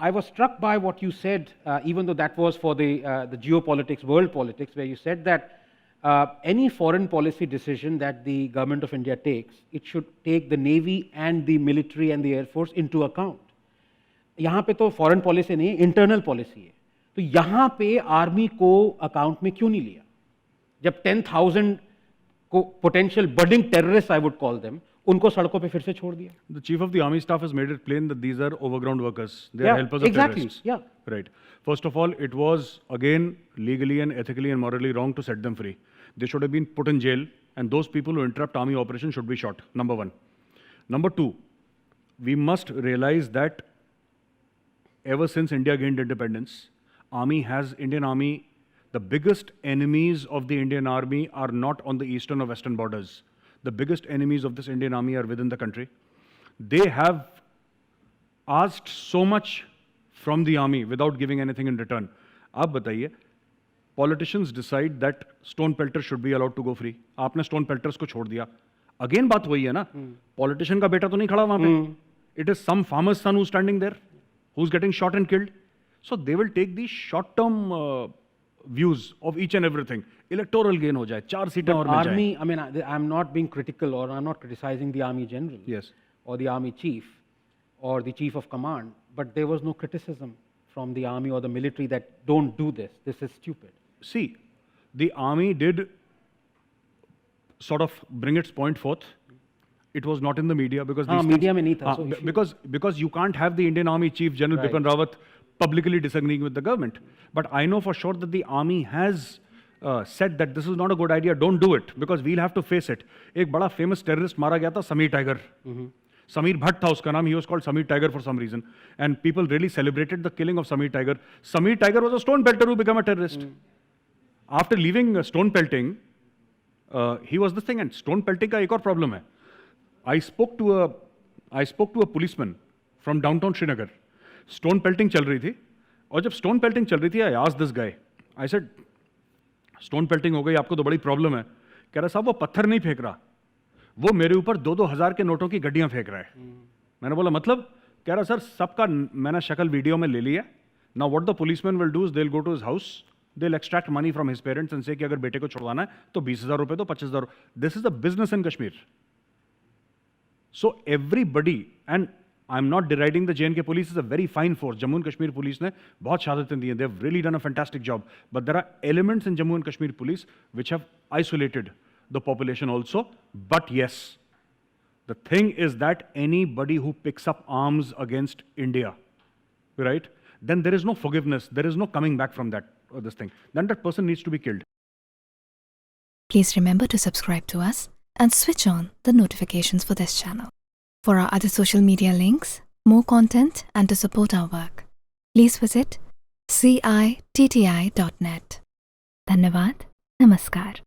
I was struck by what you said, even though that was for the geopolitics, world politics, where you said that any foreign policy decision that the government of India takes, it should take the Navy and the military and the Air Force into account. यहाँ पे तो foreign policy नहीं, internal policy है. तो यहाँ पे army को account में क्यों नहीं लिया? जब 10,000 को potential budding terrorist, I would call them, उनको सड़कों पे फिर से छोड़ दिया. The chief of the army staff has made it plain that these are overground workers. They are helpers of terrorists. Yeah. Right. First of all, it was again legally and ethically and morally wrong to set them free. They should have been put in jail, and those people who interrupt army operations should be shot. Number one. Number two, we must realize that ever since India gained independence, Indian army, the biggest enemies of the Indian army are not on the eastern or western borders. The biggest enemies of this Indian army are within the country. They have asked so much from the army without giving anything in return. आप बताइए, politicians decide that stone pelters should be allowed to go free. आपने stone pelters को छोड़ दिया. Again बात वही है ना, politician का बेटा तो नहीं खड़ा वहाँ पे. It is some farmer's son who's standing there, who's getting shot and killed. So they will take these short-term views of each and everything. Electoral gain हो जाए, 4 सीटें और मिल जाए. Army, I mean, I'm not being critical, or I'm not criticizing the army general. Yes. Or the army chief, or the chief of command, but there was no criticism from the army or the military that don't do this. This is stupid. See, the army did sort of bring its point forth. It was not in the media because media में नहीं था. So because you can't have the Indian Army Chief General Right. Bipin Rawat publicly disagreeing with the government. But I know for sure that the army has said that this is not a good idea. Don't do it because we'll have to face it. एक बड़ा famous terrorist मारा गया था, Sameer tiger. Sameer Bhatt था उसका नाम. He was called Sameer Tiger for some reason, and people really celebrated the killing of Sameer Tiger. Sameer Tiger was a stone pelter who became a terrorist. After leaving stone pelting, he was this thing, and stone pelting का एक और problem है. I spoke to a policeman from downtown Srinagar. Stone pelting चल रही थी, और जब stone pelting चल रही थी, I asked this guy. I said, stone pelting हो गई, आपको तो बड़ी problem है. कह रहा साहब वो पत्थर नहीं फेंक रहा, वो मेरे ऊपर 2-2 हज़ार के नोटों की गड्डियां फेंक रहा है. मैंने बोला मतलब? कह रहा सर सबका मैंने शक्ल वीडियो में ले लिया. Now what the policeman will do is they'll go to his house, they'll extract money from his parents and say कि अगर बेटे को छुड़वाना है तो 20,000 रुपए दो, 25,000. This is a business in Kashmir. So everybody, and I'm not deriding the J&K police, is a very fine force. Jammu and Kashmir police ने बहुत शहादतें दी हैं. They've really done a fantastic job. But there are elements in Jammu and Kashmir police which have isolated the population also. But yes, the thing is that anybody who picks up arms against India, right, then there is no forgiveness. There is no coming back from that, this thing. Then that person needs to be killed. Please remember to subscribe to us and switch on the notifications for this channel. For our other social media links, more content, and to support our work, please visit citti.net. Dhanyavad. Namaskar.